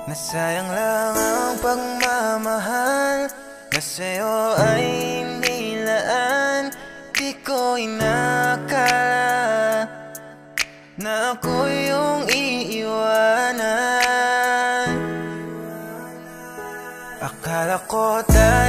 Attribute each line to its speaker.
Speaker 1: Nasayang lang ang pagmamahal na sa'yo ay nilaan. Di ko inakala na ako yung iiwanan. Akala ko dahil